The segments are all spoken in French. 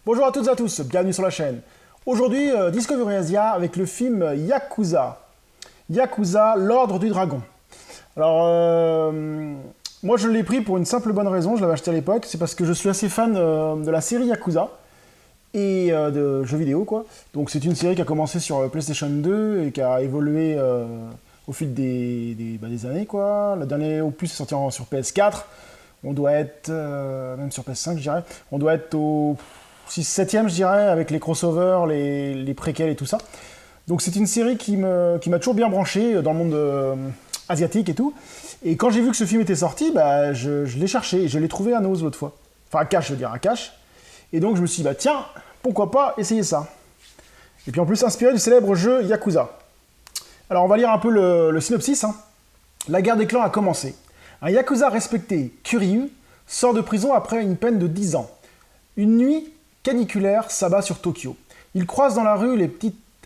Bonjour à toutes et à tous, bienvenue sur la chaîne. Aujourd'hui, Discovery Asia avec le film Yakuza. Yakuza, l'Ordre du Dragon. Alors, moi je l'ai pris pour une simple bonne raison, je l'avais acheté à l'époque, c'est parce que je suis assez fan de la série Yakuza et de jeux vidéo, quoi. Donc c'est une série qui a commencé sur PlayStation 2 et qui a évolué au fil des années, quoi. Le dernier opus est sorti sur PS4, on doit être, même sur PS5 je dirais, on doit être au 6-7e je dirais, avec les crossovers, les préquels et tout ça. Donc c'est une série qui m'a toujours bien branché dans le monde asiatique et tout. Et quand j'ai vu que ce film était sorti, bah, je l'ai cherché et je l'ai trouvé à Nose l'autre fois. Enfin à Cash, je veux dire, à Cash. Et donc je me suis dit, bah tiens, pourquoi pas essayer ça. Et puis en plus inspiré du célèbre jeu Yakuza. Alors on va lire un peu le synopsis. Hein. La guerre des clans a commencé. Un Yakuza respecté, Kiryu, sort de prison après une peine de 10 ans. Une nuit caniculaire s'abat sur Tokyo. Il croise dans la rue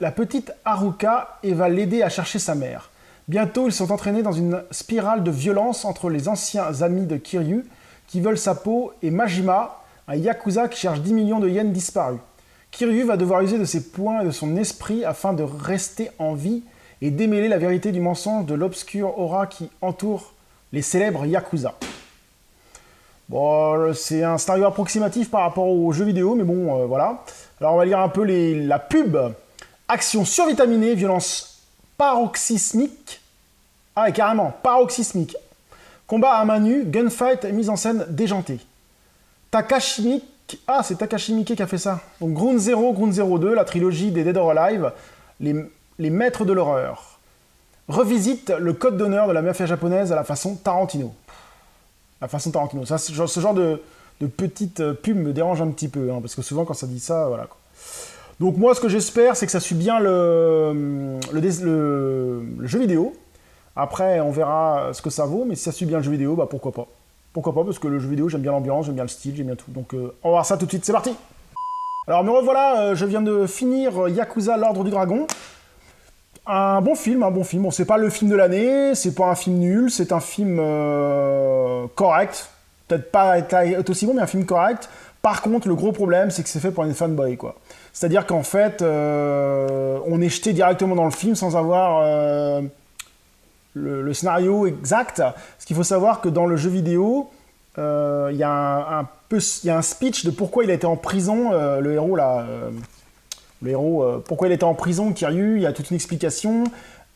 la petite Haruka et va l'aider à chercher sa mère. Bientôt, ils sont entraînés dans une spirale de violence entre les anciens amis de Kiryu, qui veulent sa peau, et Majima, un Yakuza qui cherche 10 millions de yens disparus. Kiryu va devoir user de ses poings et de son esprit afin de rester en vie et démêler la vérité du mensonge de l'obscure aura qui entoure les célèbres Yakuza. Bon, c'est un scénario approximatif par rapport aux jeux vidéo, mais bon, voilà. Alors on va lire un peu la pub. Action survitaminée, violence paroxysmique. Ah, et carrément, paroxysmique. Combat à main nue, gunfight et mise en scène déjantée. Takashi Miike. Ah, c'est Takashi Miike qui a fait ça. Donc Ground Zero, Ground Zero 2, la trilogie des Dead or Alive, les maîtres de l'horreur. Revisite le code d'honneur de la mafia japonaise à la façon Tarantino. La façon Tarantino. Ça, ce genre de petite pub me dérange un petit peu, hein, parce que souvent quand ça dit ça, voilà. Quoi. Donc moi, ce que j'espère, c'est que ça suit bien le jeu vidéo. Après, on verra ce que ça vaut, mais si ça suit bien le jeu vidéo, bah pourquoi pas. Pourquoi pas, parce que le jeu vidéo, j'aime bien l'ambiance, j'aime bien le style, j'aime bien tout. Donc on va voir ça tout de suite, c'est parti. Alors me revoilà, je viens de finir Yakuza, l'Ordre du Dragon. Un bon film. Bon, c'est pas le film de l'année, c'est pas un film nul, c'est un film correct. Peut-être pas être aussi bon, mais un film correct. Par contre, le gros problème, c'est que c'est fait pour les fanboys, quoi. C'est-à-dire qu'en fait, on est jeté directement dans le film sans avoir le scénario exact. Parce qu'il faut savoir que dans le jeu vidéo, il y a un speech de pourquoi il a été en prison, le héros là. Pourquoi il était en prison, Kiryu, il y a toute une explication.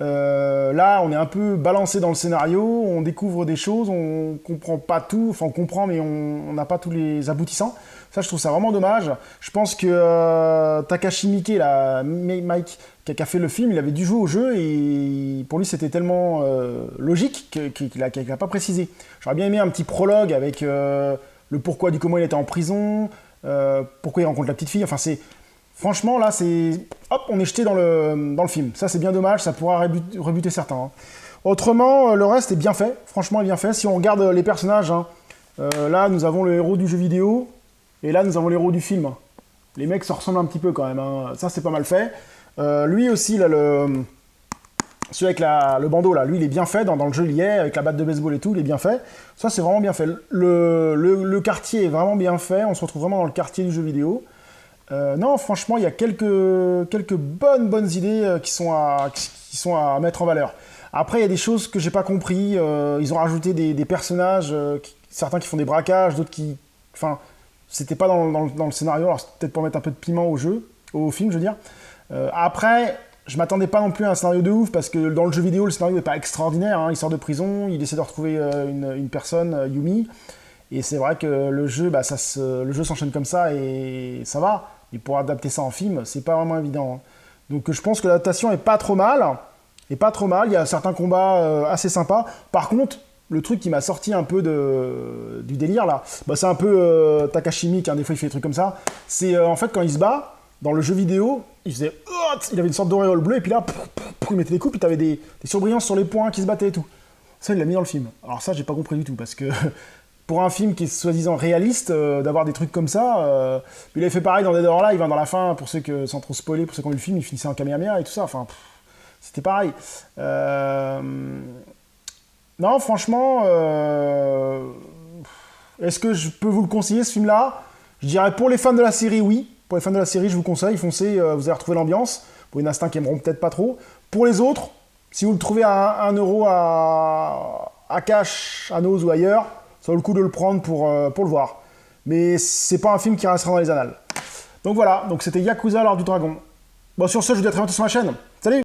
Là, on est un peu balancé dans le scénario, on découvre des choses, on comprend pas tout, enfin on comprend, mais on n'a pas tous les aboutissants. Ça, je trouve ça vraiment dommage. Je pense que Takashi Miike, là, Mike, qui a fait le film, il avait dû jouer au jeu et pour lui, c'était tellement logique qu'il n'a pas précisé. J'aurais bien aimé un petit prologue avec le pourquoi du comment il était en prison, pourquoi il rencontre la petite fille, enfin c'est... Franchement, là, c'est... Hop, on est jeté dans le film. Ça, c'est bien dommage, ça pourra rebuter certains. Hein. Autrement, le reste est bien fait. Franchement, est bien fait. Si on regarde les personnages, hein, là, nous avons le héros du jeu vidéo, et là, nous avons le héros du film. Les mecs se ressemblent un petit peu, quand même. Hein. Ça, c'est pas mal fait. Lui aussi, là, celui avec le bandeau, là, lui, il est bien fait. Dans le jeu, il y est, avec la batte de baseball et tout, il est bien fait. Ça, c'est vraiment bien fait. Le quartier est vraiment bien fait. On se retrouve vraiment dans le quartier du jeu vidéo. Non, franchement, il y a quelques bonnes idées qui sont à mettre en valeur. Après, il y a des choses que j'ai pas compris. Ils ont rajouté des personnages, certains qui font des braquages, d'autres qui... Enfin, c'était pas dans le scénario, alors c'est peut-être pour mettre un peu de piment au film, je veux dire. Après, je m'attendais pas non plus à un scénario de ouf, parce que dans le jeu vidéo, le scénario n'est pas extraordinaire. Hein. Il sort de prison, il essaie de retrouver une personne, Yumi. Et c'est vrai que le jeu, le jeu s'enchaîne comme ça et ça va. Et pour adapter ça en film, c'est pas vraiment évident. Hein. Donc je pense que l'adaptation est pas trop mal. Il y a certains combats assez sympas. Par contre, le truc qui m'a sorti un peu du délire là, c'est un peu Takashi Miike, hein, des fois il fait des trucs comme ça. C'est en fait quand il se bat, dans le jeu vidéo, il avait une sorte d'auréole bleue et puis là, il mettait des coups, puis t'avais des surbrillances sur les poings qui se battaient et tout. Ça, il l'a mis dans le film. Alors ça, j'ai pas compris du tout parce que... Pour un film qui est soi-disant réaliste, d'avoir des trucs comme ça, il avait fait pareil dans Dead or Alive, hein, dans la fin, pour ceux sans trop spoiler, pour ceux qui ont vu le film, il finissait en Kamehameha et tout ça, enfin, c'était pareil. Non, franchement, est-ce que je peux vous le conseiller, ce film-là? Je dirais pour les fans de la série, oui. Pour les fans de la série, je vous conseille, foncez, vous allez retrouver l'ambiance. Pour les Nastins qui aimeront peut-être pas trop. Pour les autres, si vous le trouvez à 1 euro à cash, à Nose ou ailleurs, ça vaut le coup de le prendre pour le voir. Mais c'est pas un film qui restera dans les annales. Donc voilà, donc c'était Yakuza l'Art du Dragon. Bon, sur ce, je vous dis à très bientôt sur ma chaîne. Salut!